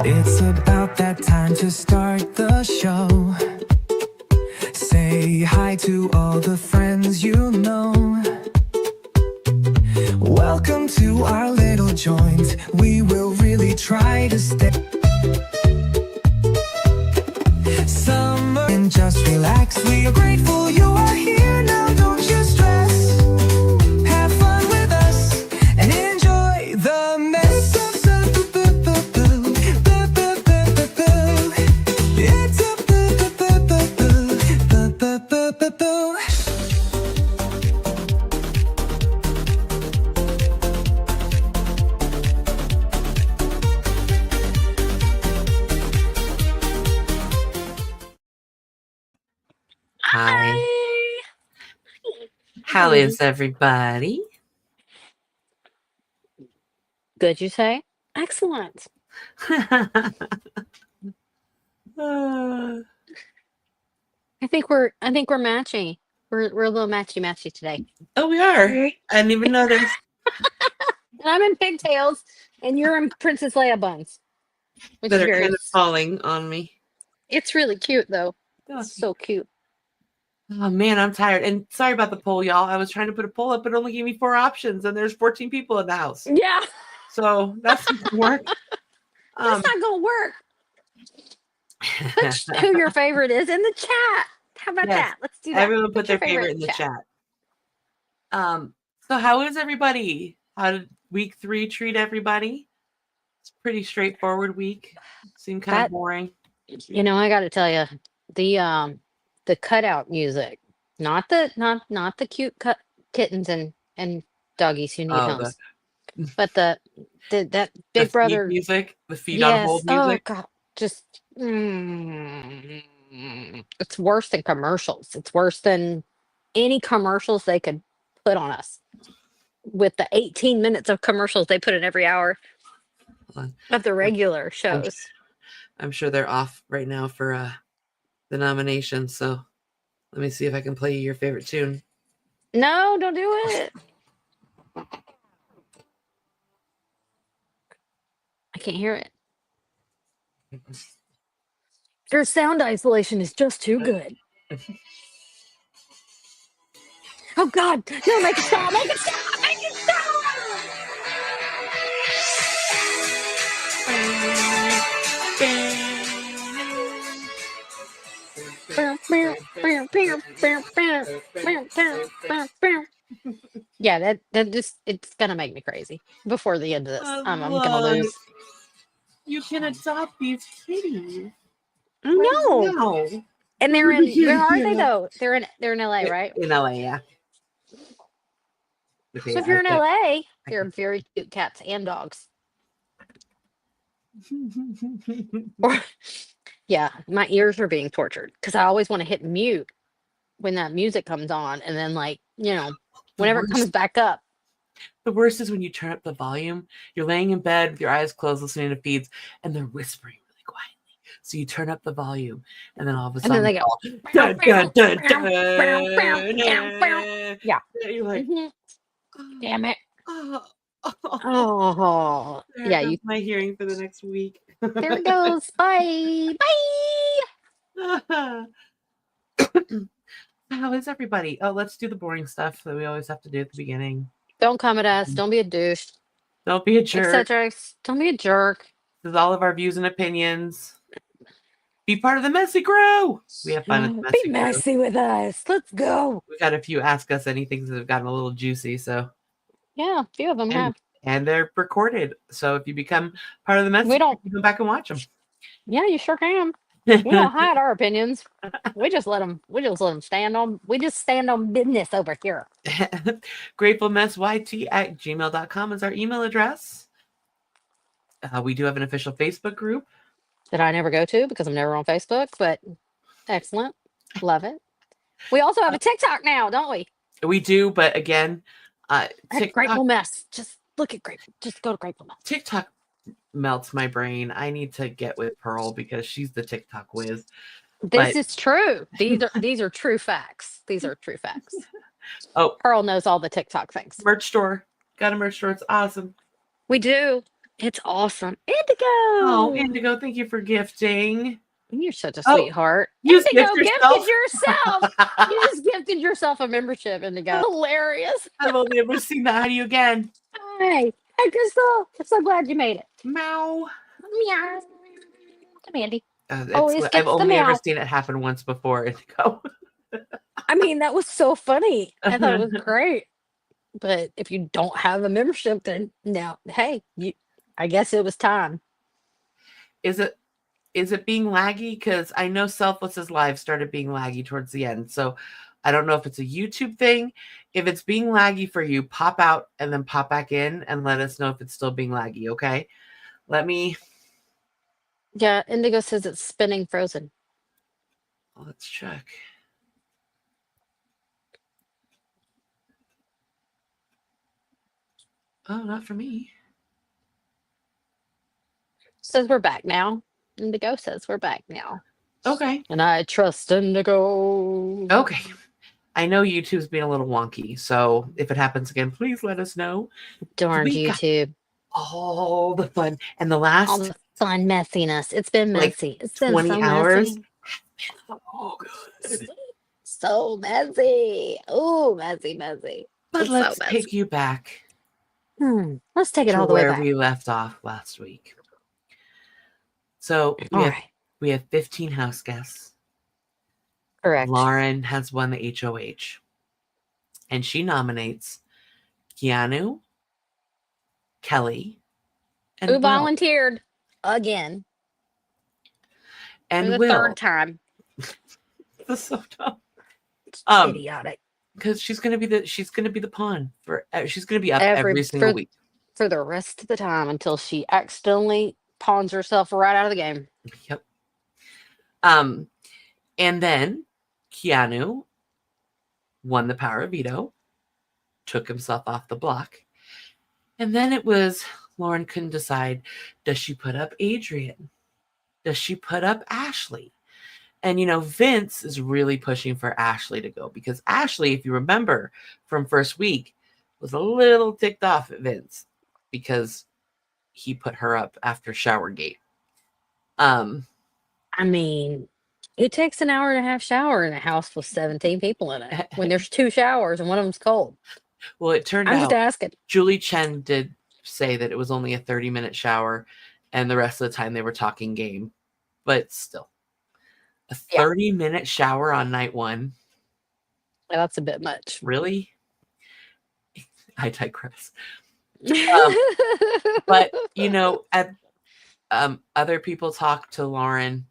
It's about that time to start the show. Say hi to all the friends you know. Welcome to our little joint. We will really try to stay summer and just relax. We are grateful you are here now. Don't you stress. Have fun with us and enjoy the mess. It's Hi. How is everybody? Good, you say? Excellent. Uh, I think we're matchy. We're a little matchy today. oh, we are. I didn't even notice. And I'm in pigtails, and you're in Princess Leia buns. Which That is are very, kind of falling on me. it's really cute though. Oh, It's so cute. oh, man, I'm tired. And sorry about the poll, y'all. I was trying to put a poll up, but it only gave me 4 options, and there's 14 people in the house. Yeah, So that's not gonna work. that's not gonna work. Put who your favorite is in the chat. How about Yes, that? Let's do that. everyone put their favorite in the chat. So how is everybody? How did week 3 treat everybody? It's a pretty straightforward week. Seemed kind of boring. You know, I got to tell you, the cutout music, not the cute kittens and doggies who need homes, but that Big Brother music, the feet on hold music. Oh God, just it's worse than commercials. It's worse than any commercials they could put on us. With the 18 minutes of commercials they put in every hour of the regular shows. I'm sure they're off right now for the nomination. So let me see if I can play your favorite tune. No, don't do it. I can't hear it. Their sound isolation is just too good. Oh God! No, make it stop! Make it stop! Make it stop! Yeah, that just, it's gonna make me crazy before the end of this. I'm gonna lose. You can adopt these kitties. No. And they're in, where are they though? They're in LA, right? In LA, yeah. So if you're in LA, there are very cute cats and dogs. Yeah, my ears are being tortured because I always want to hit mute when that music comes on, and then, like, you know, whenever it comes back up. The worst is when you turn up the volume. You're laying in bed with your eyes closed, listening to feeds, and they're whispering really quietly. So you turn up the volume, and then all of a sudden, they go, dun, dun, dun, dun. Yeah. You're like, damn it. Oh, yeah. You my hearing for the next week. There it goes. Bye. Bye. How is everybody? Oh, let's do the boring stuff that we always have to do at the beginning. Don't come at us. Don't be a douche. Don't be a jerk. Don't be a jerk. This is all of our views and opinions. Be part of the messy crew. We have fun with the messy Be messy with us. Let's go. We got a few Ask Us Anythings that have gotten a little juicy, so yeah, a few of them have. And they're recorded. So if you become part of the messy crew, you go back and watch them. Yeah, you sure can. We don't hide our opinions. We just let them stand on. We just stand on business over here. GratefulMessYT@gmail.com is our email address. We do have an official Facebook group that I never go to because I'm never on Facebook, but excellent. Love it. We also have a TikTok now, don't we? We do, but again, TikTok, Grateful Mess. Just look at Grateful. Just go to Grateful Mess. TikTok melts my brain. I need to get with Pearl because she's the TikTok whiz. This is true. These are true facts. These are true facts. Oh, Pearl knows all the TikTok things. Merch store. Got a merch store. It's awesome. We do. It's awesome. Indigo. Oh, Indigo, thank you for gifting. You're such a Oh, sweetheart. you Indigo gift gifted yourself. yourself. You just gifted yourself a membership, Indigo. Hilarious. I've only ever seen that. How do you again? Hi. Hi, Crystal. I'm so glad you made it. Meow. Meow. Come, Andy. Always I've gets the only ever meow. seen it happen once before, Indigo. I mean, that was so funny. I thought it was great. But if you don't have a membership, then now, hey, I guess it was time. Is it being laggy? Because I know Selfless's live started being laggy towards the end. So I don't know if it's a YouTube thing. If it's being laggy for you, pop out and then pop back in and let us know if it's still being laggy, okay? Yeah, Indigo says it's spinning frozen. Let's check. Oh, not for me. Says we're back now. Indigo says we're back now. Okay. And I trust Indigo. Okay. I know YouTube's being a little wonky, so if it happens again, please let us know. Darn We got YouTube. all the fun. And the All last the fun messiness. It's been like messy. It's been 20 so hours. messy. Oh, good. So messy. Oh, messy. But It's let's so messy. take you back Let's take it to all the way where back. we left off last week. So All right. we have 15 house guests. Correct. Lauren has won the HOH. And she nominates Keanu, Kelly, and Who Will. volunteered again And for the Will. third time. That's so dumb. It's idiotic. Because she's gonna be the pawn for. She's gonna be up every single week for the rest of the time until she accidentally pawns herself right out of the game. Yep. And then Keanu won the power of veto, took himself off the block, and then it was Lauren couldn't decide: does she put up Adrian? Does she put up Ashley? And, Vince is really pushing for Ashley to go because Ashley, if you remember from first week, was a little ticked off at Vince because he put her up after Showergate. I mean, it takes an hour and a half shower in a house with 17 people in it when there's 2 showers and one of them's cold. Well, it turned I'm out just asking. Julie Chen did say that it was only a 30-minute shower and the rest of the time they were talking game. But still. A 30-minute shower on night 1. That's a bit much. Really? I digress. But, other people talked to Lauren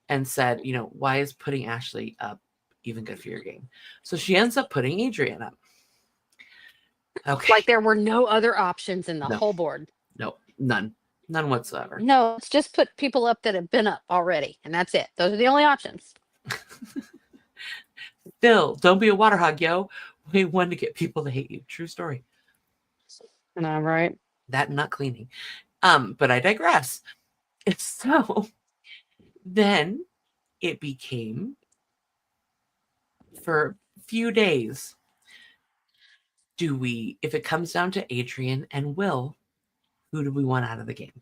and said, why is putting Ashley up even good for your game? So she ends up putting Adrian up. Okay. Like there were no other options in the whole board. No, none. None whatsoever. No, it's just put people up that have been up already, and that's it. Those are the only options. Still, don't be a water hog, yo. We want to get people to hate you. True story. And I'm right. That and not cleaning. But I digress. So then it became for a few days. If it comes down to Adrian and Will, who do we want out of the game?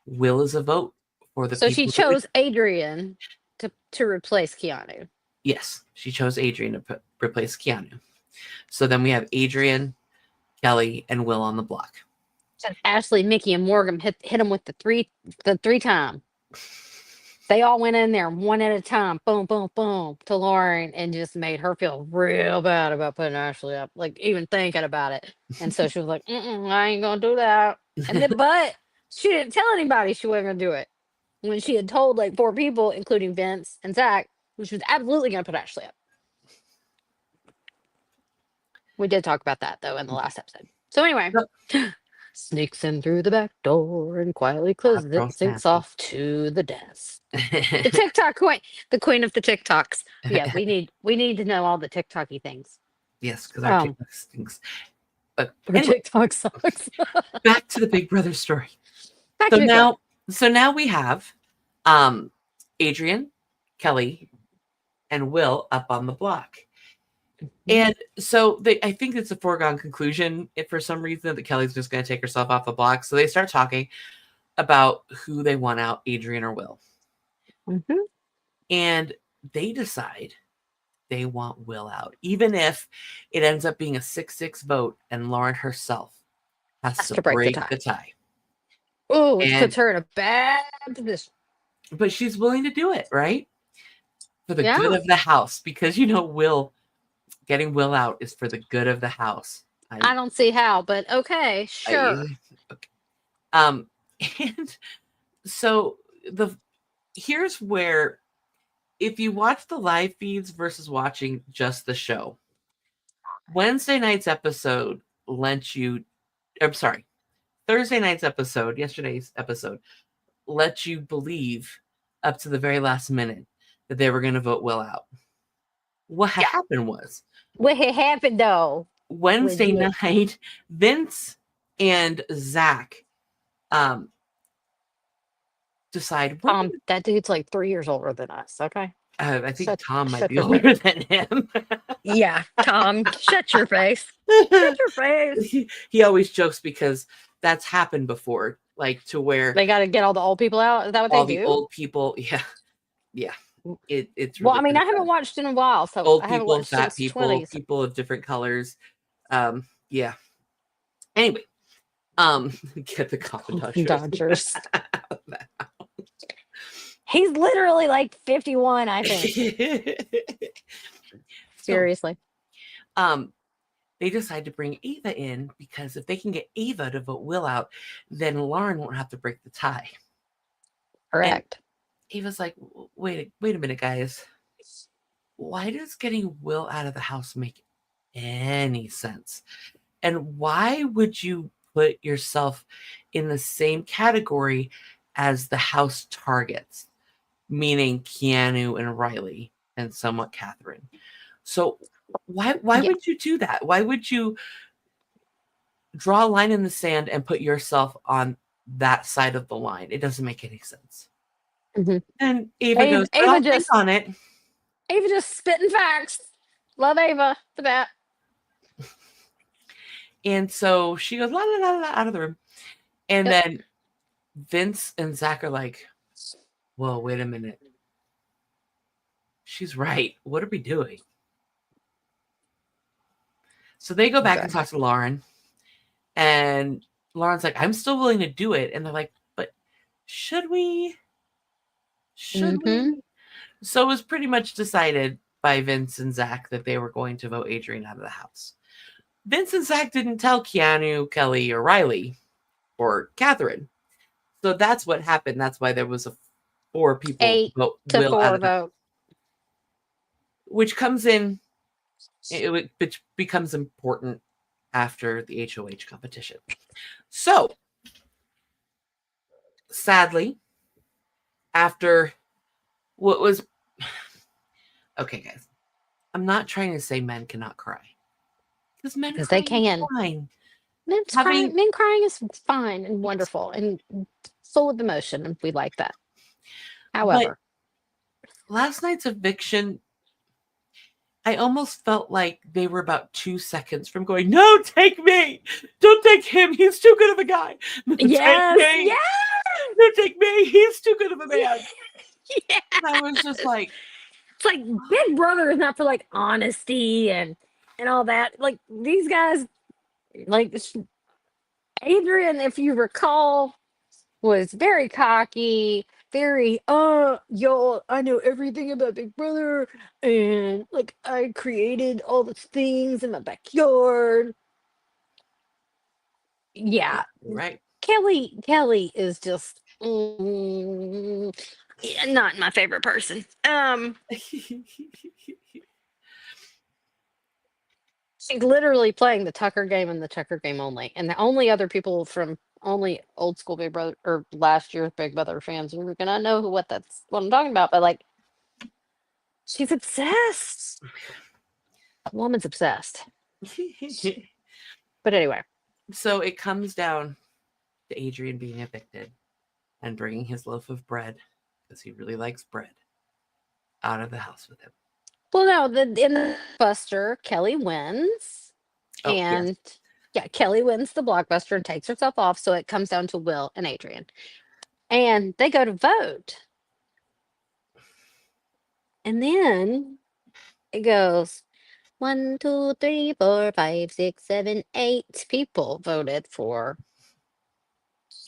Will is a vote for the So people. she chose Adrian to replace Keanu. Yes, she chose Adrian to replace Keanu. So then we have Adrian, Kelly, and Will on the block. And Ashley, Mickey, and Morgan hit him with the three time. They all went in there one at a time, boom, boom, boom, to Lauren, and just made her feel real bad about putting Ashley up, like even thinking about it. And so she was like, I ain't gonna do that. And then, but she didn't tell anybody she wasn't gonna do it. When she had told like 4 people, including Vince and Zach, she was absolutely gonna put Ashley up. We did talk about that though in the last episode. So anyway, sneaks in through the back door and quietly closes it and sinks off to the desk. The TikTok queen, the queen of the TikToks. Yeah, we need to know all the TikTok-y things. Yes, because our TikTok stinks. But anyway, TikTok sucks. Back to the Big Brother story. So now we have Adrian, Kelly, and Will up on the block. And so I think it's a foregone conclusion if for some reason that Kelly's just going to take herself off the block. So they start talking about who they want out, Adrian or Will. Mhm. And they decide they want Will out, even if it ends up being a 6-6 vote and Lauren herself has to break the tie. Oh, which And- puts her in a bad position. But she's willing to do it, right? For the Yeah. good of the house, because getting Will out is for the good of the house. I don't see how, but okay, sure. Okay. And so here's where, if you watch the live feeds versus watching just the show, Wednesday night's episode Thursday night's episode, yesterday's episode, let you believe up to the very last minute that they were going to vote Will out. What happened was, What had happened though? Wednesday Legit. night, Vince and Zach decide. That dude's like 3 years older than us. Okay. I think Tom might shut be your older than him. Yeah, Tom, shut your face. Shut your face. He always jokes because that's happened before, like to where They got to get all the old people out. Is that what all they the do? old people, yeah. It's Well, really I mean, I pretty haven't sad. watched in a while, so Old I haven't people, watched fat since people, 20s. people of different colors. Yeah. Anyway, get the Coffin Dodgers. He's literally like 51, I think. Seriously. They decide to bring Ava in because if they can get Ava to vote Will out, then Lauren won't have to break the tie. Correct. And Ava's like, wait a minute, guys. Why does getting Will out of the house make any sense? And why would you put yourself in the same category as the house targets, meaning Keanu and Riley and somewhat Catherine? So why would you do that? Why would you draw a line in the sand and put yourself on that side of the line? It doesn't make any sense. Mhm. And Ava goes, I'll think on it. Ava just spitting facts. Love Ava, the bat. And so she goes, la la la la, out of the room. And then Vince and Zach are like, whoa, wait a minute. She's right. What are we doing? So they go back and talk to Lauren. And Lauren's like, I'm still willing to do it. And they're like, but should we? Should we? So it was pretty much decided by Vince and Zach that they were going to vote Adrian out of the house. Vince and Zach didn't tell Keanu, Kelly, or Riley, or Catherine. So that's what happened. That's why there was 4 people 8 vote to Will 4 out of vote. which comes in, which becomes important after the HOH competition. So, sadly, after what was... Okay, guys. I'm not trying to say men cannot cry. Because men cry they can. fine. Men crying is fine and wonderful and full of emotion, and we like that. However, last night's eviction, I almost felt like they were about 2 seconds from going, no, take me. Don't take him. He's too good of a guy. No, yes, take me. yes. No, take me. He's too good of a man. Yeah. And I was just like, it's like Big Brother is not for like honesty and all that. Like these guys, like Adrian, if you recall, was very cocky, very yo, I know everything about Big Brother, and like I created all these things in my backyard. Yeah, right. Kelly is just not my favorite person. She's literally playing the Tucker game and the Tucker game only. And the only other people from only old school Big Brother or last year's Big Brother fans are gonna know what I'm talking about. But like, she's obsessed. Woman's obsessed. But anyway, so it comes down to Adrian being evicted and bringing his loaf of bread, because he really likes bread, out of the house with him. Well, no, in the Buster, Kelly wins, Oh, yes. and yeah, Kelly wins the blockbuster and takes herself off. So it comes down to Will and Adrian, and they go to vote, and then it goes 1, 2, 3, 4, 5, 6, 7, 8 people voted for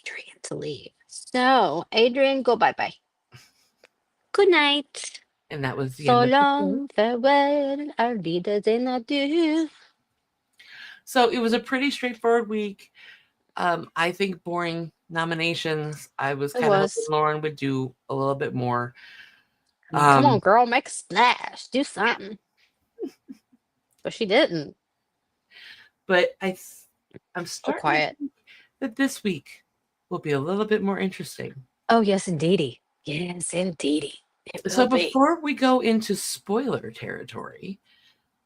Adrian to leave. So Adrian, go bye bye. Good night. And that was the So end of the show. long, farewell, our leaders in adieu. So it was a pretty straightforward week. I think boring nominations. I was It kind of was. hoping Lauren would do a little bit more. Come on, girl, make a splash, do something. But she didn't. But I'm starting to quiet. think that this week will be a little bit more interesting. Oh, yes, indeedy. Yes, indeedy. It So will be. before we go into spoiler territory,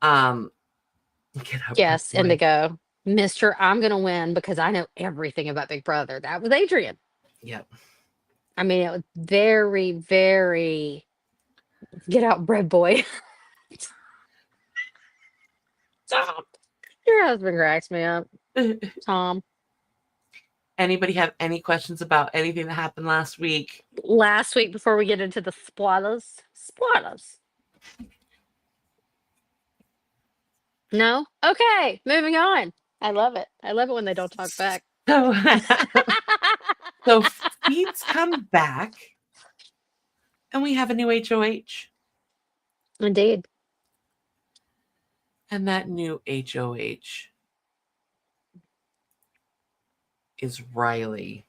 get up. Yes, boy. Indigo. Mr. I'm going to win because I know everything about Big Brother. That was Adrian. Yep. I mean, it was very, very get out, bread boy. Tom. Your husband cracks me up. Tom. Anybody have any questions about anything that happened last week? Last week, before we get into the spoilers. No? Okay, moving on. I love it. I love it when they don't talk back. So, so feeds come back, and we have a new HOH. Indeed. And that new HOH is Riley.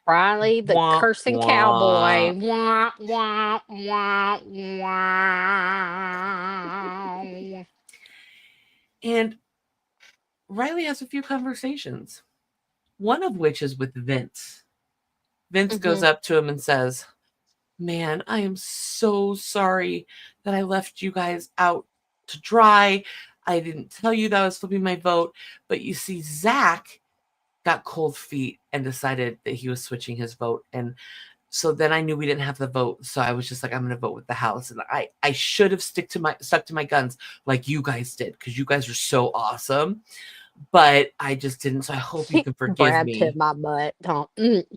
Riley, the Wah, cursing wah. cowboy. Wah, wah, wah, wah. And Riley has a few conversations, one of which is with Vince. Vince goes up to him and says, "Man, I am so sorry that I left you guys out to dry. I didn't tell you that I was flipping my vote. But you see, Zach got cold feet and decided that he was switching his vote. And so then I knew we didn't have the vote. So I was just like, I'm going to vote with the house. And I should have stuck to my guns like you guys did, because you guys are so awesome. But I just didn't. So I hope you can forgive Brad me." Pitt, my butt. Don't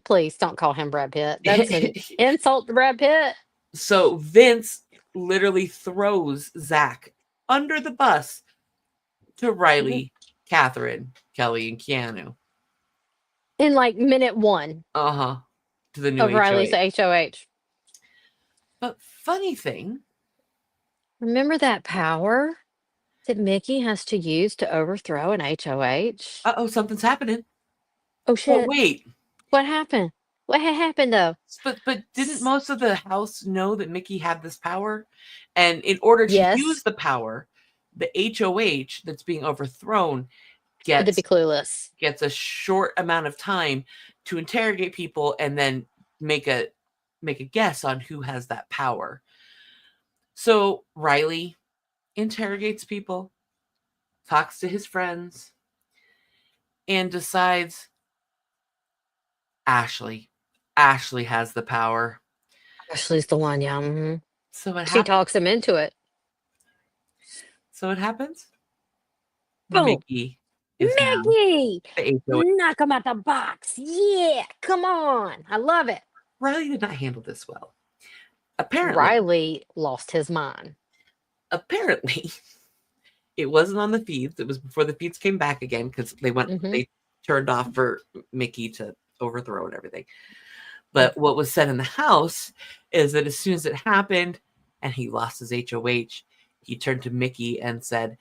please don't call him Brad Pitt. That's an insult to Brad Pitt. So Vince literally throws Zach under the bus to Riley, Catherine, Kelly, and Keanu. In like minute 1 To the new of Riley's HOH. But funny thing, Remember that power that Mickey has to use to overthrow an HOH? something's happening. Oh shit! Oh wait, What happened? What had happened though? but didn't most of the house know that Mickey had this power? And in order to Yes. use the power, the HOH that's being overthrown Had to gets be clueless. a short amount of time to interrogate people and then make a guess on who has that power. So Riley interrogates people, talks to his friends, and decides Ashley has the power. Ashley's the one, yeah. Mhm. So it She happens. talks him into it. So it happens. Boom. Mickey is now Mickey! the HOH. Knock him out the box. Yeah, come on. I love it. Riley did not handle this well. Apparently, Riley lost his mind. It wasn't on the feeds. It was before the feeds came back again, because they turned off for Mickey to overthrow and everything. But what was said in the house is that as soon as it happened and he lost his HOH, he turned to Mickey and said,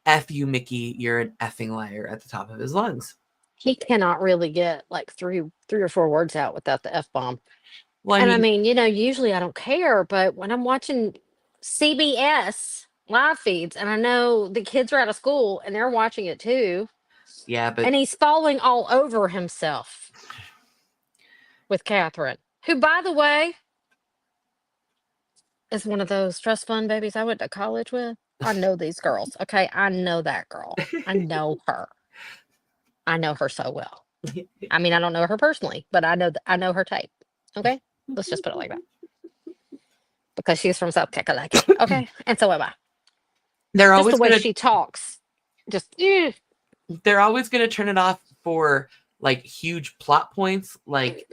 "F you, Mickey, you're an effing liar," at the top of his lungs. He cannot really get like three or four words out without the F-bomb. Well, And I mean, usually I don't care, but when I'm watching CBS live feeds and I know the kids are out of school and they're watching it too, yeah, but and he's falling all over himself with Catherine, who, by the way, is one of those trust fund babies I went to college with. I know these girls. Okay. I know that girl. I know her. I know her so well. I mean, I don't know her personally, but I know her type. Okay. Let's just put it like that. Because she's from South Kakalaki. Okay. And so am I. They're Just the always way gonna she talks. Just they're always gonna turn it off for like huge plot points, like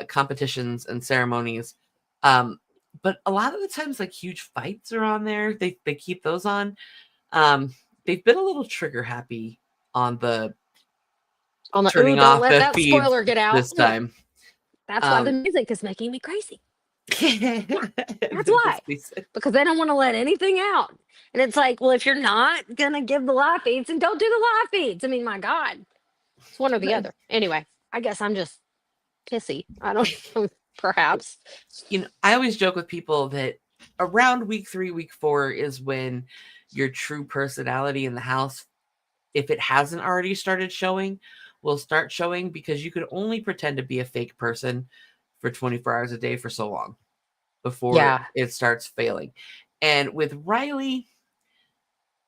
competitions and ceremonies. But a lot of the times, like huge fights are on there. They keep those on. They've been a little trigger happy on the on the turning don't off let the that feeds spoiler get out. this time. That's why the music is making me crazy. That's why. Because they don't want to let anything out. And it's like, well, if you're not gonna give the live feeds, then don't do the live feeds. I mean, my God. It's one or the other. Anyway, I guess I'm just pissy. I don't know, perhaps. I always joke with people that around week 3, week 4 is when your true personality in the house, if it hasn't already started showing, will start showing, because you could only pretend to be a fake person for 24 hours a day for so long before it starts failing. And with Riley,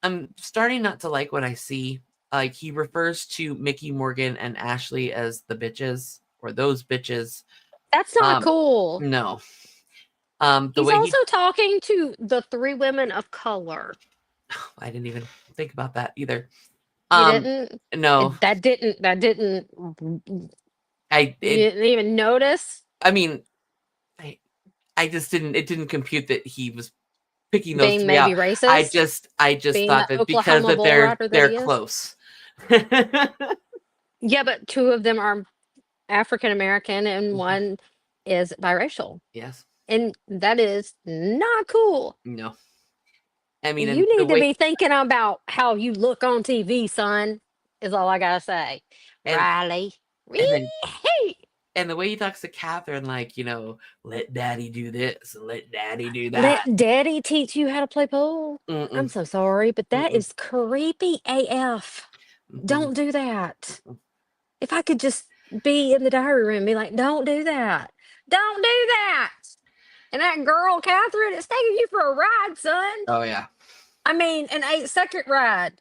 I'm starting not to like what I see. Like, he refers to Mickey, Morgan, and Ashley as the bitches, or those bitches. That's not cool. No. He's also talking to the 3 women of color. I didn't even think about that either. You didn't? No. That didn't. You didn't even notice? I mean, I just didn't. It didn't compute that he was picking those being 3 maybe out. racist. I just being thought that because Oklahoma that they're close. Yeah, but 2 of them are African American and one is biracial. Yes. And that is not cool. No. I mean, you need to be thinking about how you look on TV, son, is all I gotta say. Riley. And the way he talks to Catherine, like, let daddy do this and let daddy do that. Let daddy teach you how to play pool. I'm so sorry, but that is creepy AF. Don't do that. If I could just be in the diary room and be like, don't do that. Don't do that. And that girl, Catherine, is taking you for a ride, son. Oh, yeah. I mean, an 8-second ride.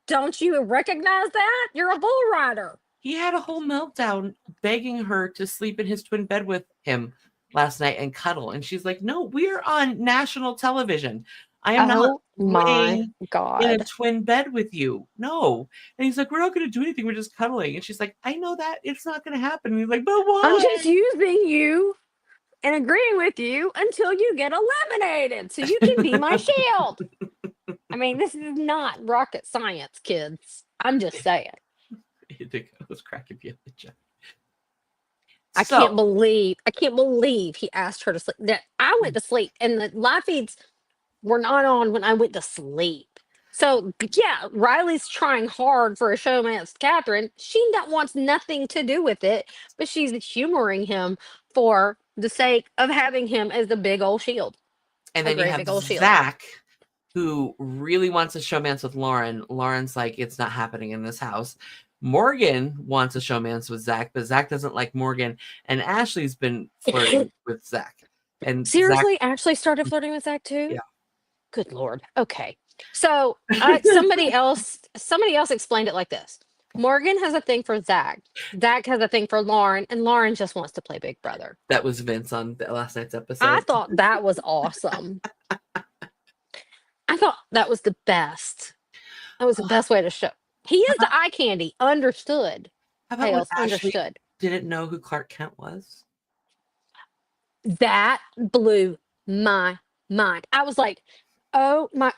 Don't you recognize that? You're a bull rider. He had a whole meltdown begging her to sleep in his twin bed with him last night and cuddle. And she's like, no, we're on national television. I am not in a twin bed with you. No. And he's like, we're not going to do anything. We're just cuddling. And she's like, I know that. It's not going to happen. And he's like, but why? I'm just using you and agreeing with you until you get eliminated so you can be my shield. I mean, this is not rocket science, kids. I'm just saying. I was cracking me up. I can't believe he asked her to sleep. That I went to sleep and the live feeds were not on when I went to sleep. So yeah, Riley's trying hard for a showmance. Catherine, wants nothing to do with it, but she's humoring him for the sake of having him as the big old shield. And then you have Zach, who really wants a showmance with Lauren. Lauren's like, it's not happening in this house. Morgan wants a showmance with Zach, but Zach doesn't like Morgan. And Ashley's been flirting with Zach. And seriously, Ashley started flirting with Zach too? Yeah. Good Lord. Okay. So somebody else explained it like this. Morgan has a thing for Zach. Zach has a thing for Lauren, and Lauren just wants to play Big Brother. That was Vince on last night's episode. I thought that was awesome. I thought that was the best. That was the best way to show. He is the eye candy. Understood. How about understood. Didn't know who Clark Kent was? That blew my mind. I was like, oh my,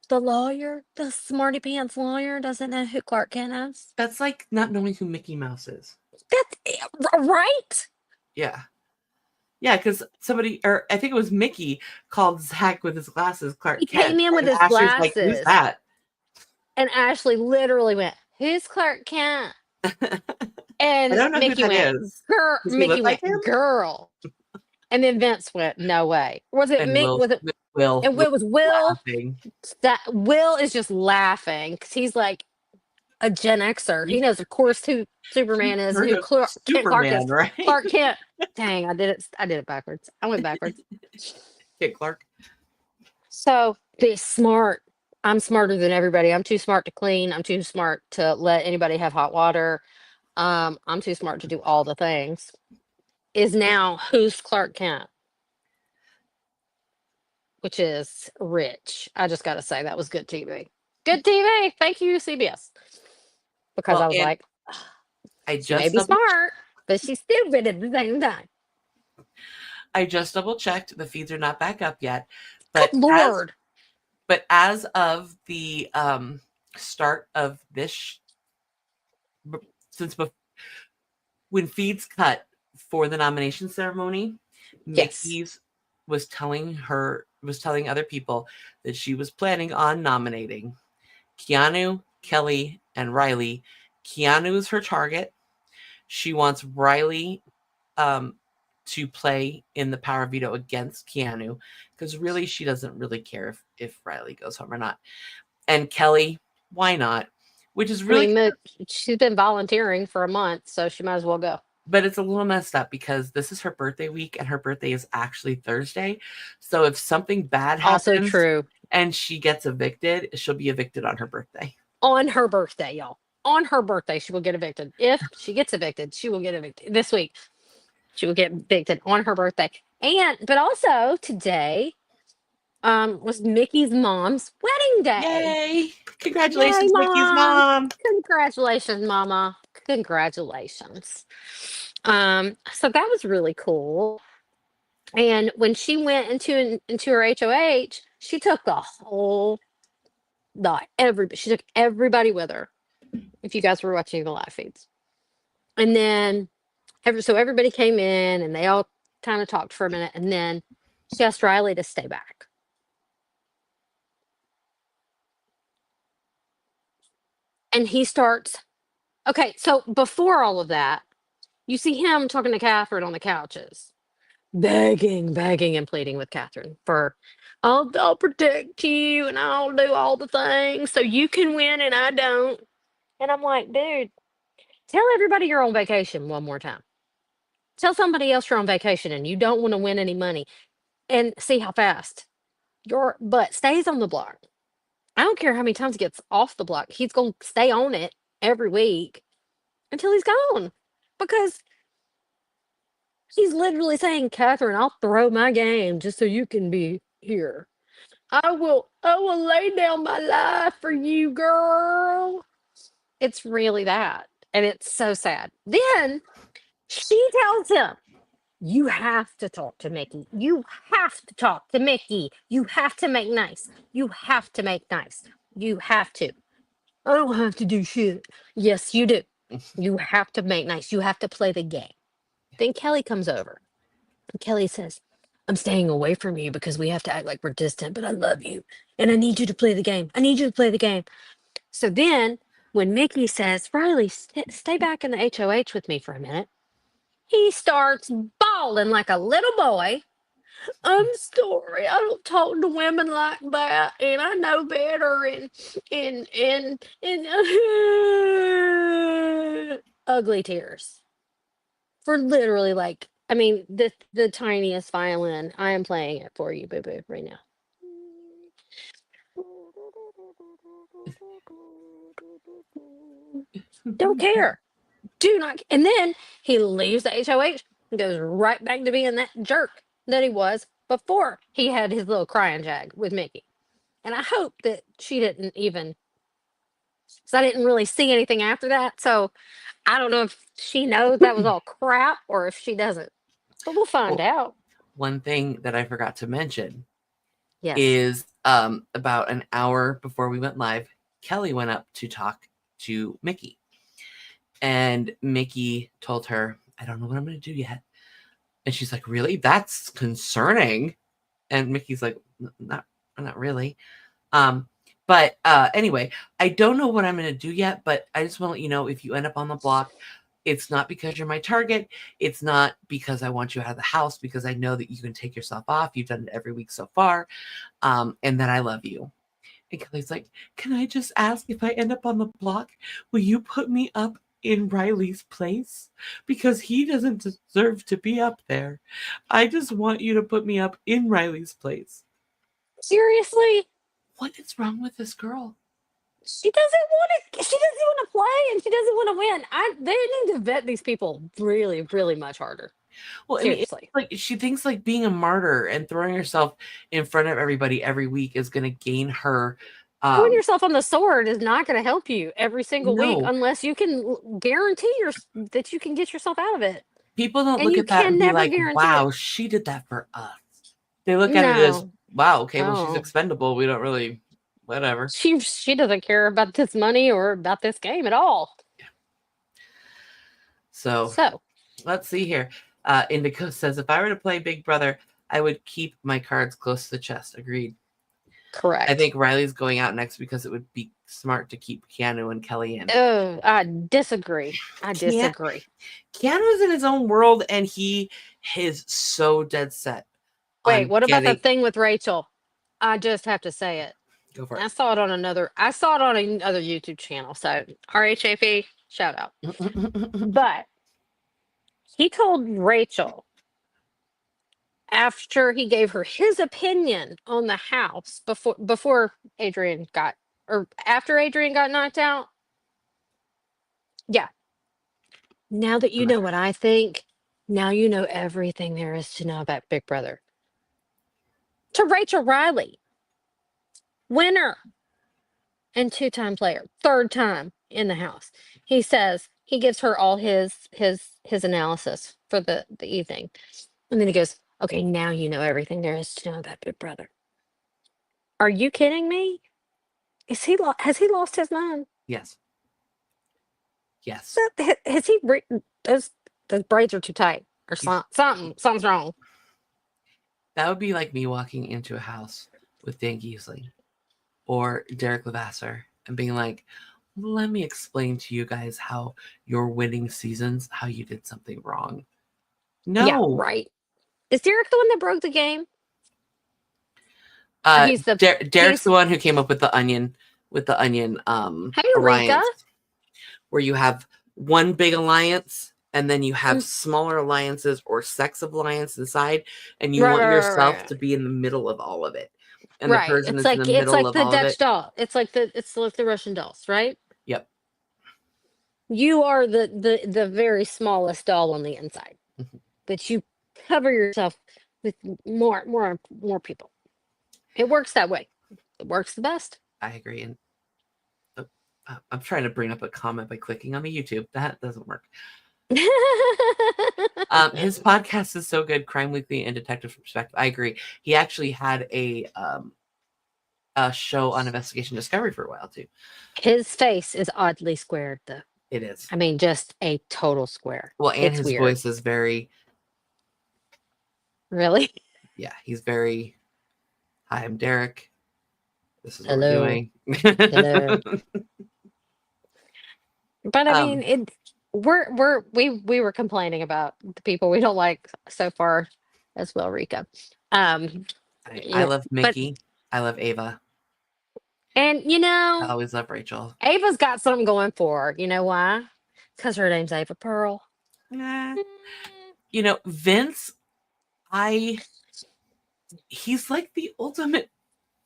the lawyer, the smarty pants lawyer doesn't know who Clark Kent is. That's like not knowing who Mickey Mouse is. That's right. Yeah. Yeah, because somebody, or I think it was Mickey, called Zach with his glasses Clark Kent. He came in with his glasses. Like, who's that? And Ashley literally went, who's Clark Kent? And I don't know Mickey who that went, is. girl. Mickey went, girl. And then Vince went, no way. Was it Mick? Was it Will? And it was Will. Laughing. That Will is just laughing because he's like a Gen Xer. He knows, of course, who Superman is. Who Clark is. Right? Clark Kent. Dang, I did it backwards. I went backwards. Kid Clark. So be smart. I'm smarter than everybody. I'm too smart to clean. I'm too smart to let anybody have hot water. I'm too smart to do all the things. Is now who's Clark Kent? which is rich. I just got to say that was good TV. Good TV. Thank you, CBS. Because Well, I was and like, I she may just be double smart, but she's stupid at the same time. I just double checked. The feeds are not back up yet, Good but as Lord. as of the start of this, since when feeds cut for the nomination ceremony, Yes. Mickey's was telling other people that she was planning on nominating Keanu, Kelly, and Riley. Keanu is her target. She wants Riley to play in the power veto against Keanu, because really she doesn't really care if Riley goes home or not. And Kelly, why not? Which is really, I mean, she's been volunteering for a month, so she might as well go. but it's a little messed up because this is her birthday week and her birthday is actually Thursday. So if something bad happens Also true. and she gets evicted, she'll be evicted on her birthday. On her birthday, y'all. On her birthday, she will get evicted. If she gets evicted, she will get evicted this week. She will get evicted on her birthday. But also today was Mickey's mom's wedding day. Yay! Congratulations, Yay, Mickey's mom. Congratulations, Mama. Congratulations. So that was really cool. And when she went into her HOH, she took she took everybody with her. If you guys were watching the live feeds. And then so everybody came in and they all kind of talked for a minute, and then she asked Riley to stay back. And he starts, okay, so before all of that, you see him talking to Catherine on the couches, begging and pleading with Catherine for, I'll protect you and I'll do all the things so you can win and I don't. And I'm like, dude, tell everybody you're on vacation one more time. Tell somebody else you're on vacation and you don't want to win any money, and see how fast your butt stays on the block. I don't care how many times he gets off the block. He's going to stay on it every week until he's gone, because he's literally saying, Catherine, I'll throw my game just so you can be here. I will lay down my life for you, girl. It's really that. And it's so sad. Then she tells him, you have to talk to Mickey. You have to talk to Mickey. You have to make nice. You have to make nice. You have to. I don't have to do shit. Yes, you do. You have to make nice. You have to play the game. Then Kelly comes over. And Kelly says, I'm staying away from you because we have to act like we're distant, but I love you. And I need you to play the game. I need you to play the game. So then when Mickey says, Riley, stay back in the HOH with me for a minute, he starts bawling like a little boy. I'm sorry, I don't talk to women like that, and I know better, and ugly tears. For literally, like, I mean, the tiniest violin. I am playing it for you, boo boo, right now. Don't care. Do not. And then he leaves the HOH and goes right back to being that jerk that he was before he had his little crying jag with Mickey. And I hope that she didn't even, because I didn't really see anything after that. So I don't know if she knows that was all crap or if she doesn't. But we'll find out. One thing that I forgot to mention Yes. is about an hour before we went live, Kelly went up to talk to Mickey. And Mickey told her, I don't know what I'm going to do yet. And she's like, really? That's concerning. And Mickey's like, not really. But anyway, I don't know what I'm going to do yet, but I just want to let you know, if you end up on the block, it's not because you're my target. It's not because I want you out of the house, because I know that you can take yourself off. You've done it every week so far. And that I love you. And Kelly's like, can I just ask, if I end up on the block, will you put me up in Riley's place? Because he doesn't deserve to be up there. I just want you to put me up in Riley's place. Seriously? What is wrong with this girl? She doesn't want to play, and she doesn't want to win. They need to vet these people really, really much harder. Well, I mean, it's Seriously. like she thinks like being a martyr and throwing herself in front of everybody every week is going to gain her. Throwing yourself on the sword is not going to help you every single week No, unless you can guarantee that you can get yourself out of it. people don't And look you at that and can be never like, guarantee it. "Wow, she did that for us." They look at it as, No. "Wow, okay, well, she's Oh. expendable. We don't really, whatever." She doesn't care about this money or about this game at all. So So let's see here. Indigo says, if I were to play Big Brother, I would keep my cards close to the chest. Agreed. correct. I think Riley's going out next because it would be smart to keep Keanu and Kelly in. Oh, I disagree. I disagree. Keanu's in his own world, and he is so dead set. Wait, on what about the getting- thing with Rachel? I just have to say it. Go for I saw it on another YouTube channel. So RHAP, shout out. it. But he told Rachel after he gave her his opinion on the house before Adrian got or after Adrian got knocked out. Yeah. Now that you know what I think, now you know everything there is to know about Big Brother. To Rachel Riley, winner and 2-time player, 3rd time in the house. He says he gives her all his analysis for the evening. And then he goes, okay, now you know everything there is to know about Big Brother. Are you kidding me? Has he lost his mind? Yes. Yes. Has he those braids are too tight or something's wrong. That would be like me walking into a house with Dan Giesling or Derek Levasseur and being like, let me explain to you guys how your winning seasons, how you did something wrong. No. Yeah, right. Is Derek the one that broke the game? Derek's the one who came up with the onion Hey, alliance, Rika. where you have one big alliance and then you have smaller alliances or sects of alliance inside, and you want yourself to be in the middle of all of it. And the person is in the middle of the all Dutch of it. doll. It's like the Russian dolls, right? Yep. You are the very smallest doll on the inside, but you cover yourself with more people. It works that way. It works the best. I agree. And I'm trying to bring up a comment by clicking on the YouTube. That doesn't work. His podcast is so good, Crime Weekly and Detective Perspective. I agree. He actually had a show on Investigation Discovery for a while too. His face is oddly squared, though. It is. I mean, just a total square. Well, and it's his weird. voice is very. Really? Yeah, he's very. Hi, I'm Derek. This is what Hello. we're doing. Hello. But I mean, we were complaining about the people we don't like so far as well, Rika. I love Mickey. I love Ava. And I always love Rachel. Ava's got something going for her. You know why? Because her name's Ava Pearl. Vince, he's like the ultimate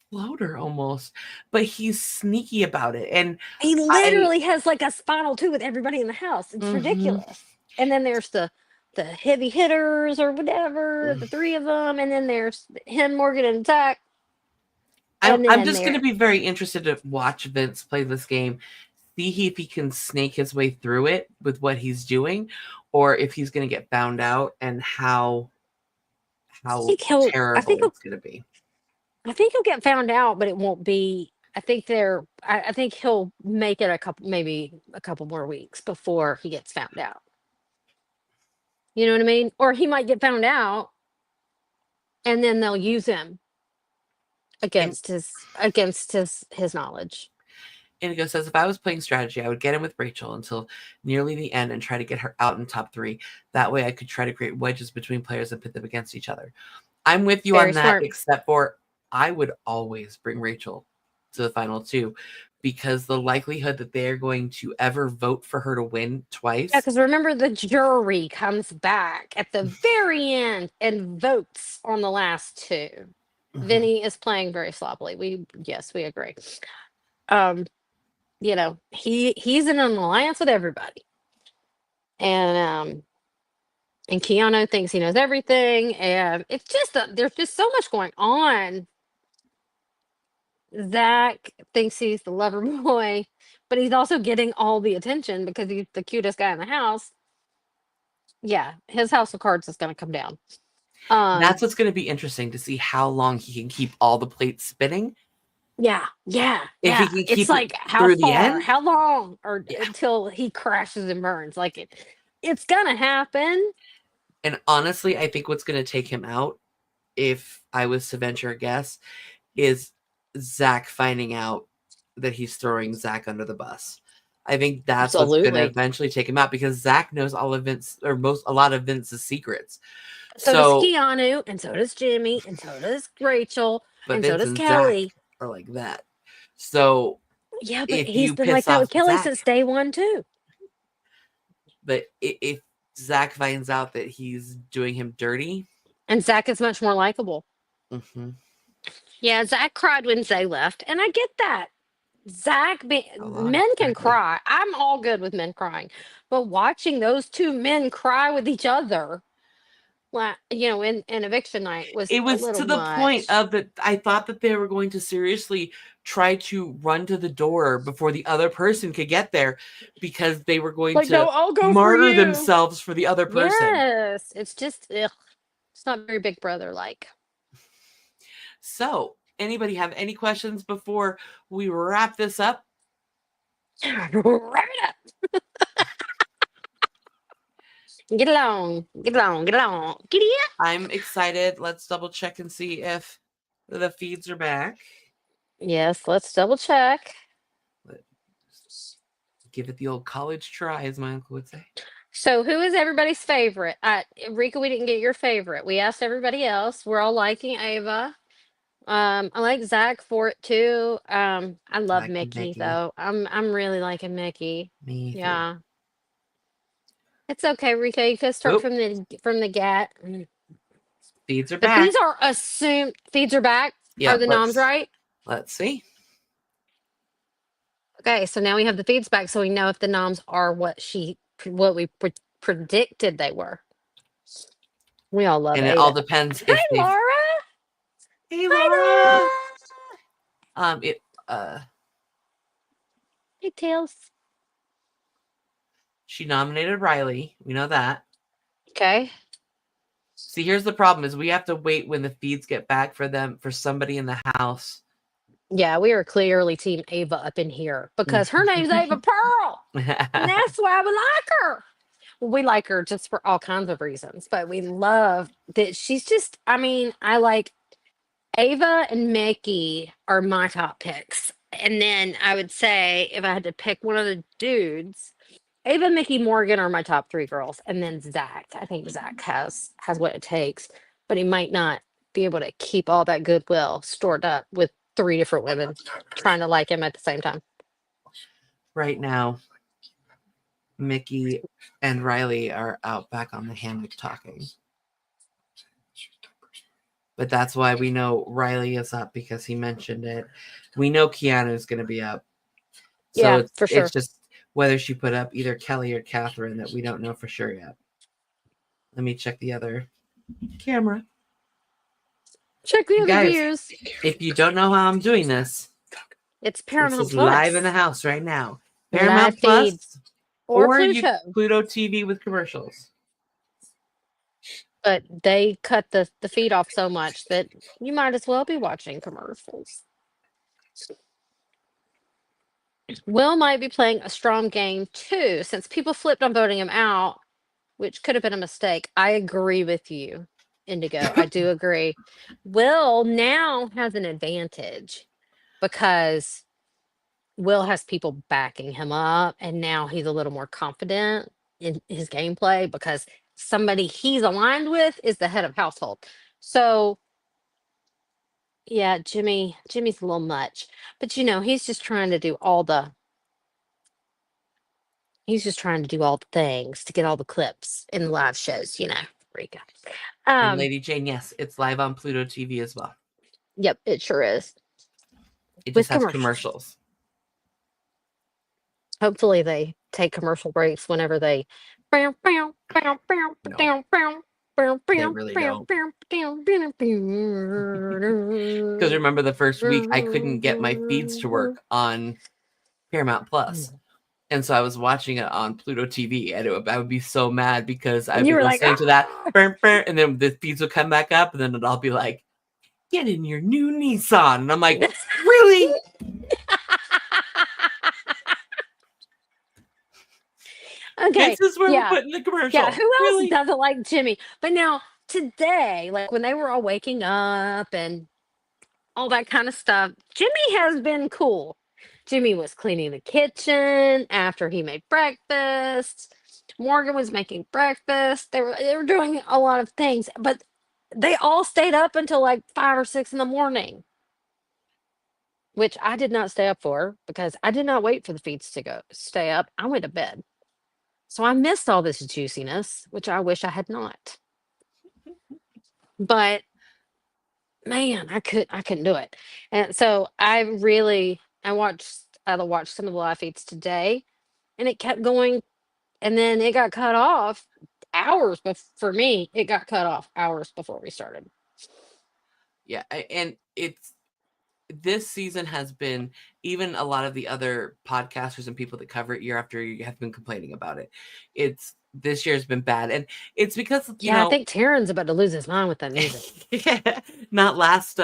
floater almost, but he's sneaky about it. And he literally has like a spinal too with everybody in the house. It's ridiculous. And then there's the heavy hitters or whatever, the 3 of them, and then there's him, Morgan, and Zach. I'm just going to be very interested to watch Vince play this game, see if he can snake his way through it with what he's doing, or if he's going to get found out and how terrible it's going to be. I think he'll get found out, but it won't be. I think he'll make it maybe a couple more weeks before he gets found out. You know what I mean? Or he might get found out, and then they'll use him against his knowledge. Indigo says, if I was playing strategy, I would get in with Rachel until nearly the end and try to get her out in top 3. That way I could try to create wedges between players and pit them against each other. I'm with you on that, except for I would always bring Rachel to the final 2, because the likelihood that they're going to ever vote for her to win twice. Yeah, because remember, the jury comes back at the very end and votes on the last 2. Vinny is playing very sloppily. We agree. He's in an alliance with everybody, and And Keanu thinks he knows everything, and it's just there's just so much going on. Zach thinks he's the lover boy, but he's also getting all the attention because he's the cutest guy in the house. Yeah, his house of cards is going to come down. That's what's going to be interesting to see how long he can keep all the plates spinning. Yeah. If he can keep It's it like how through the far, end? how long, or Yeah. until he crashes and burns. Like it's gonna happen. And honestly, I think what's going to take him out, if I was to venture a guess, is Zach finding out that he's throwing Zach under the bus. I think that's what's going to Absolutely. eventually take him out, because Zach knows all of Vince, or a lot of Vince's secrets. So does Keanu, and so does Jimmy, and so does Rachel, but and Vince so does and Kelly. Zach are like that. So Yeah, but if he's you been like piss that with off Kelly Zach, since day one too. but if Zach finds out that he's doing him dirty, And Zach is much more likable. mhm, Yeah, Zach cried when Zay left, and I get that. A lot of Men can crying. cry. I'm all good with men crying, but watching those two men cry with each other, in eviction night was it a was little to the point much. of that I thought that they were going to seriously try to run to the door before the other person could get there, because they were going Like, no, to I'll go for martyr you. themselves for the other person. Yes, it's just it's not very Big Brother like. So, anybody have any questions before we wrap this up? Wrap it up. Get along, get along, get along, get it. I'm excited. Let's double check and see if the feeds are back. Yes, let's double check. Give it the old college try, as my uncle would say. So, who is everybody's favorite? Rika, we didn't get your favorite. We asked everybody else. We're all liking Ava. I like Zach for it too. I love Like Mickey, Mickey. though. I'm really liking Mickey. Me too. Yeah. It's okay, Rika. You could start Oh. from the get. Feeds are The back. feeds are assumed. Feeds are back. Yeah, Are the noms right? Let's see. Okay, so now we have the feeds back, so we know if the noms are what we predicted they were. We all love And Ava. it all depends Hey, if they. Laura. Hey, Hi, Laura. Laura. Hey, Tails. She nominated Riley. We know that. Okay. See, here's the problem: is we have to wait when the feeds get back for somebody in the house. Yeah, we are clearly Team Ava up in here because her name's Ava Pearl. And that's why we like her. Well, we like her just for all kinds of reasons, but we love that she's just, I like Ava and Mickey are my top picks. And then I would say if I had to pick one of the dudes, Ava, Mickey, Morgan are my top three girls. And then Zach. I think Zach has what it takes, but he might not be able to keep all that goodwill stored up with three different women trying to like him at the same time. Right now, Mickey and Riley are out back on the hammock talking. But that's why we know Riley is up, because he mentioned it. We know Keanu's going to be up. So Yeah, for sure. It's just whether she put up either Kelly or Catherine that we don't know for sure yet. Let me check the other camera. Check the other Guys, views. If you don't know how I'm doing this, It's Paramount this is Plus. live in the house right now. Live Paramount Plus feeds. Or Pluto. Pluto TV with commercials. But they cut the feed off so much that you might as well be watching commercials. Will might be playing a strong game too, since people flipped on voting him out, which could have been a mistake. I agree with you, Indigo. I do agree. Will now has an advantage because Will has people backing him up, and now he's a little more confident in his gameplay because somebody he's aligned with is the head of household. So yeah, Jimmy's a little much, but he's just trying to do all the things to get all the clips in the live shows, Rika. And Lady Jane, yes, it's live on Pluto TV as well. Yep, it sure is. It With just has commercials. Hopefully they take commercial breaks whenever they They really don't. Because remember the first week I couldn't get my feeds to work on Paramount Plus. And so I was watching it on Pluto TV, and I would be so mad because I'd And be you were like, listening to that, "Ah!" and then the feeds would come back up, and then I'll be like, "Get in your new Nissan," and I'm like, "Really?" Okay. This is where Yeah. we're putting the commercial. Yeah. Who else Really? doesn't like Jimmy? But now today, like when they were all waking up and all that kind of stuff, Jimmy has been cool. Jimmy was cleaning the kitchen after he made breakfast. Morgan was making breakfast. They were doing a lot of things, but they all stayed up until like 5 or 6 in the morning, which I did not stay up for because I did not wait for the feeds to go stay up. I went to bed. So I missed all this juiciness, which I wish I had not. But man, I couldn't do it. And so I watched some of the live feeds today, and it kept going, and then it got cut off hours. But for me, it got cut off hours before we started. Yeah, and this season has been, even a lot of the other podcasters and people that cover it year after year have been complaining about it. This year's been bad, and it's because I think Taryn's about to lose his mind with that music. yeah, not last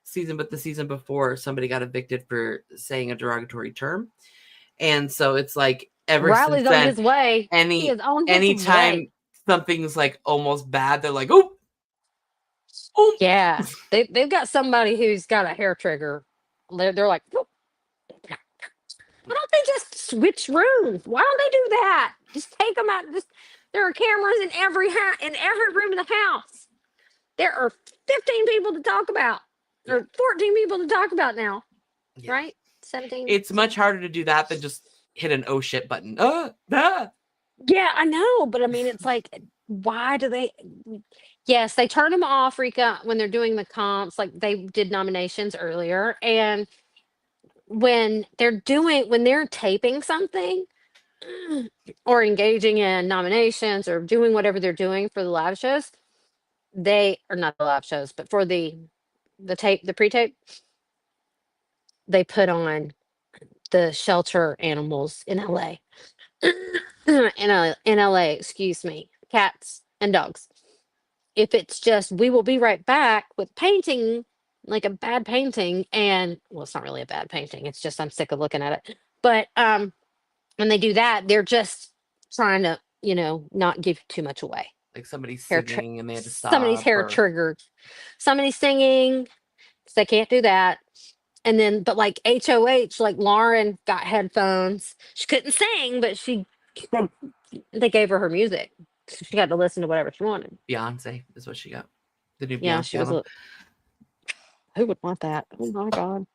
season, but the season before, somebody got evicted for saying a derogatory term, and so it's like ever Riley's since on then, his way. He is on his anytime way. something's like almost bad, they're like, oh. Yeah, they've got somebody who's got a hair trigger. They're like, "Whoop." Why don't they just switch rooms? Why don't they do that? Just take them out. There are cameras in every room in the house. There are 15 people to talk about, or 14 people to talk about now, Yeah. right? 17. It's much harder to do that than just hit an oh shit button. Yeah, I know, but I mean, it's like, why do they? Yes, they turn them off, Rika, when they're doing the comps. Like they did nominations earlier, and when they're taping something or engaging in nominations or doing whatever they're doing for the live shows, they are not the live shows, but for the pre-tape, they put on the shelter animals in LA. in LA, excuse me, cats and dogs. If it's just we will be right back with painting, like a bad painting, and well, it's not really a bad painting, it's just I'm sick of looking at it. But when they do that, they're just trying to, not give too much away. Like somebody's Hair singing and they had to stop. Somebody's hair triggered. Somebody's singing, so they can't do that. And then, but like HOH, like Lauren got headphones. She couldn't sing, but they gave her music. So she got to listen to whatever she wanted. Beyonce is what she got. The new Yeah, Beyonce she was. album. Who would want that? Oh my God.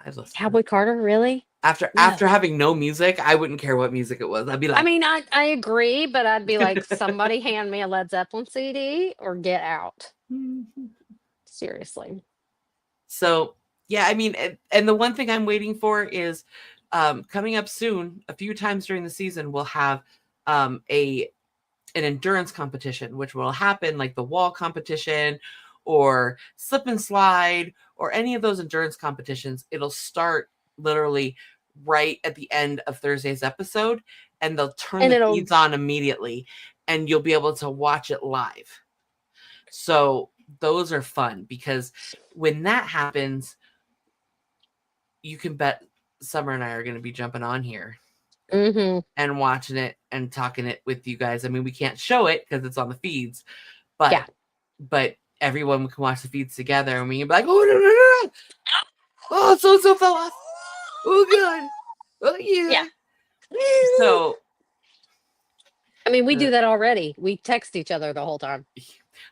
I'd listen. Cowboy Carter, really? After having no music, I wouldn't care what music it was. I'd be like, I mean, I agree, but I'd be like, somebody hand me a Led Zeppelin CD or get out. Seriously. So yeah, I mean, and the one thing I'm waiting for is coming up soon, a few times during the season, we'll have an endurance competition, which will happen like the wall competition or slip and slide or any of those endurance competitions. It'll start literally right at the end of Thursday's episode, and they'll turn the feeds on immediately, and you'll be able to watch it live. So those are fun because when that happens, you can bet Summer and I are going to be jumping on here and watching it and talking it with you guys. I mean, we can't show it because it's on the feeds, but everyone can watch the feeds together, and we can be like, oh, no. Oh, so fell off. Oh, God. Oh, yeah. So, I mean, we do that already. We text each other the whole time.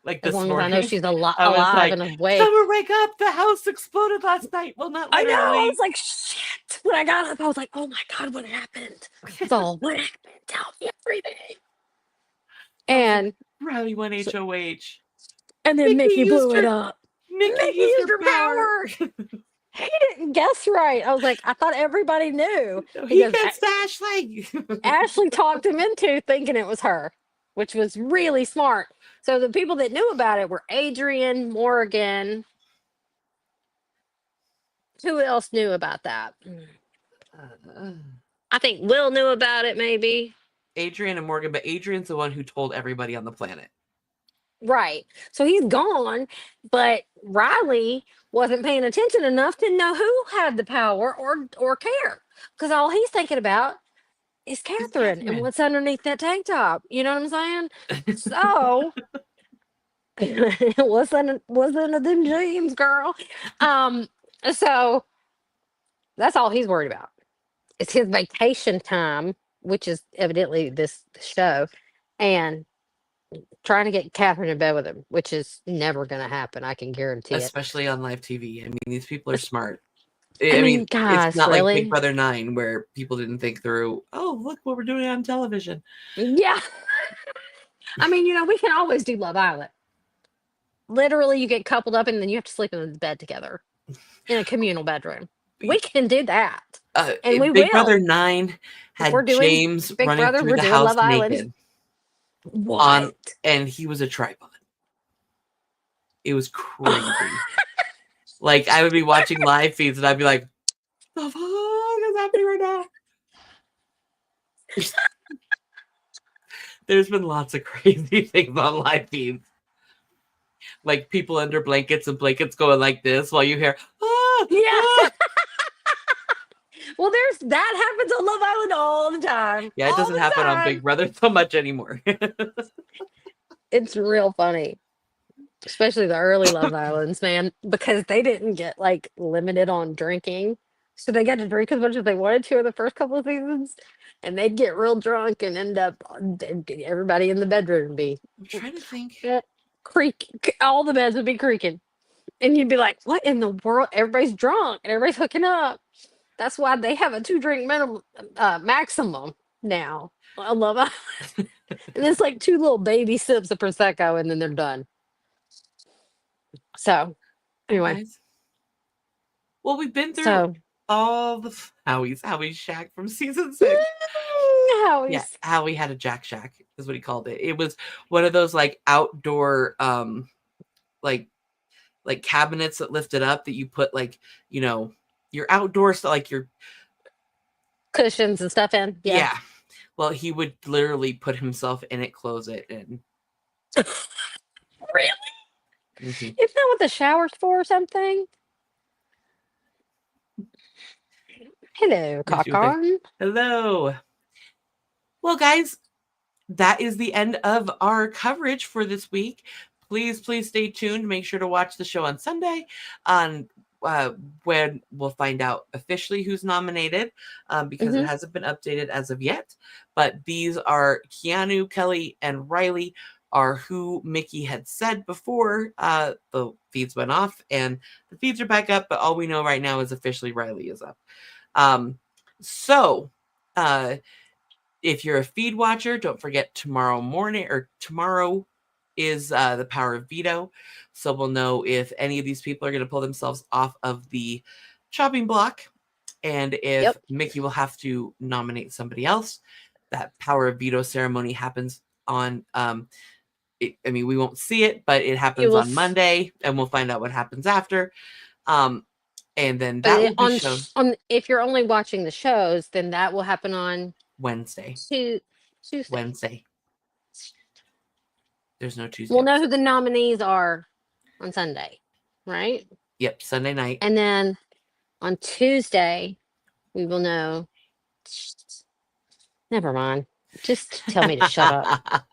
Like this as long morning, as I know she's alive and awake. Summer, wake up! The house exploded last night. Well, not literally. I know. I was like, shit. When I got up, I was like, oh my God, what happened? It's all, what happened? Tell me everything. And Riley won HOH. And then Mickey blew it up. Mickey used her power. He didn't guess right. I was like, I thought everybody knew No, he because gets Ashley. Ashley talked him into thinking it was her, which was really smart. So the people that knew about it were Adrian, Morgan. Who else knew about that? I think Will knew about it, maybe. Adrian and Morgan, but Adrian's the one who told everybody on the planet. Right. So he's gone, but Riley wasn't paying attention enough to know who had the power or care. Because all he's thinking about is Catherine and Catherine. what's underneath that tank top. You know what I'm saying? So it wasn't a them dreams, girl. So that's all he's worried about. It's his vacation time, which is evidently this show, and trying to get Catherine in bed with him, which is never going to happen. I can guarantee it. Especially on live TV. I mean, these people are smart. I mean, it's guys, not like really? Big Brother 9 where people didn't think through, oh, look what we're doing on television. Yeah. I mean, we can always do Love Island. Literally, you get coupled up and then you have to sleep in the bed together in a communal bedroom. We can do that. And we Big will. Brother 9 had we're doing James Big running Brother, through we're the doing house Love Island. naked. What? And he was a tripod. It was crazy. Like, I would be watching live feeds and I'd be like, the fuck is happening right now? There's been lots of crazy things on live feeds. Like people under blankets and blankets going like this while you hear, ah, Yeah. ah. Well, that happens on Love Island all the time. Yeah, it all doesn't the happen on time. Big Brother so much anymore. It's real funny. Especially the early Love Islands, man, because they didn't get like limited on drinking. So they got to drink as much as they wanted to in the first couple of seasons. And they'd get real drunk and end up everybody in the bedroom be I'm trying to think. all the beds would be creaking. And you'd be like, what in the world? Everybody's drunk and everybody's hooking up. That's why they have a 2-drink minimum maximum now. I love it. And it's like 2 little baby sips of Prosecco and then they're done. So, anyway. Guys. Well, we've been through So, all the Howie's Shack from season 6. Howie's. Yeah, Howie had a Jack Shack is what he called it. It was one of those like outdoor like cabinets that lifted up that you put like, your outdoor stuff, like your Cushions and stuff in. yeah. Well, he would literally put himself in it, close it, and Really? Mhm. Isn't that what the shower's for or something? Hello, Makes you Cockon. Hello. Well, guys, that is the end of our coverage for this week. Please stay tuned. Make sure to watch the show on Sunday on when we'll find out officially who's nominated because it hasn't been updated as of yet. But these are Keanu, Kelly, and Riley are who Mickey had said before the feeds went off, and the feeds are back up. But all we know right now is officially Riley is up. So if you're a feed watcher, don't forget tomorrow is the Power of Veto. So we'll know if any of these people are going to pull themselves off of the chopping block. And if Mickey will have to nominate somebody else. That Power of Veto ceremony happens on, we won't see it, but it happens on Monday, and we'll find out what happens after. And then that will be shown. If you're only watching the shows, then that will happen on Wednesday. Tuesday. Wednesday. There's no Tuesday. We'll know who the nominees are on Sunday, right? Yep, Sunday night. And then on Tuesday, we will know. Never mind. Just tell me to shut up.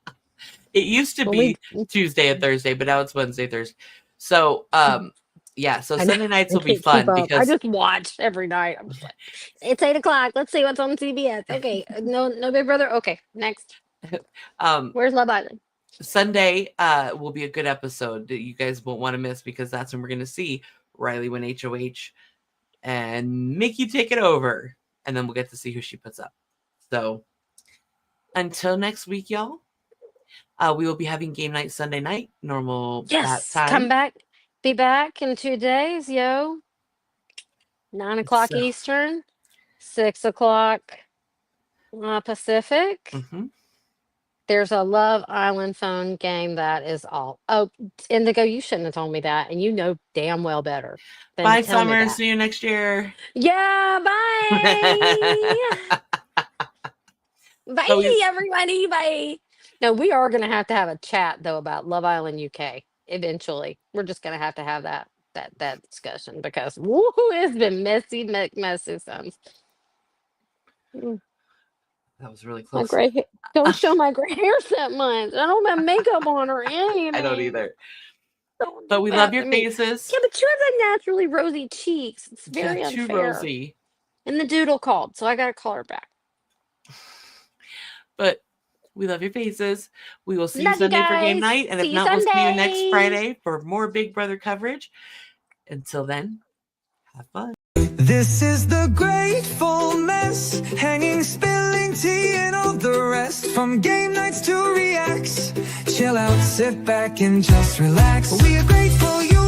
It used to be Tuesday and Thursday, but now it's Wednesday, Thursday. So, so Sunday nights will be fun because I just watch every night. I'm just like, it's 8:00. Let's see what's on CBS. Okay, no Big Brother. Okay, next. Where's Love Island? Sunday will be a good episode that you guys won't want to miss because that's when we're going to see Riley win HOH and Mickey take it over, and then we'll get to see who she puts up. So until next week, y'all, we will be having game night Sunday night, normal time. Come back. Be back in 2 days, yo. 9 o'clock So- Eastern, 6 o'clock Pacific. Mhm. There's a Love Island phone game that is all. Oh, Indigo, you shouldn't have told me that, and you know damn well better than Bye, to tell me Summer. that. See you next year. Yeah, bye. Bye, So we- everybody. Bye. No, we are going to have a chat though about Love Island UK eventually. We're just going to have that discussion because woo, it's been messy since. That was really My close. gray hair. Don't show my gray hair that much. I don't have makeup on or anything. I don't either. Don't But do we that love your to me. faces. Yeah, but you have naturally rosy cheeks. It's very Yeah, too unfair. rosy. And the doodle called, so I got to call her back. But we love your faces. We will see Love you you Sunday for game guys. night. And See if you not, we'll see you next Sunday. Friday for more Big Brother coverage. Until then, have fun. This is the grateful mess, hanging, spilling tea and all the rest. From game nights to reacts, chill out, sit back and just relax. We are grateful you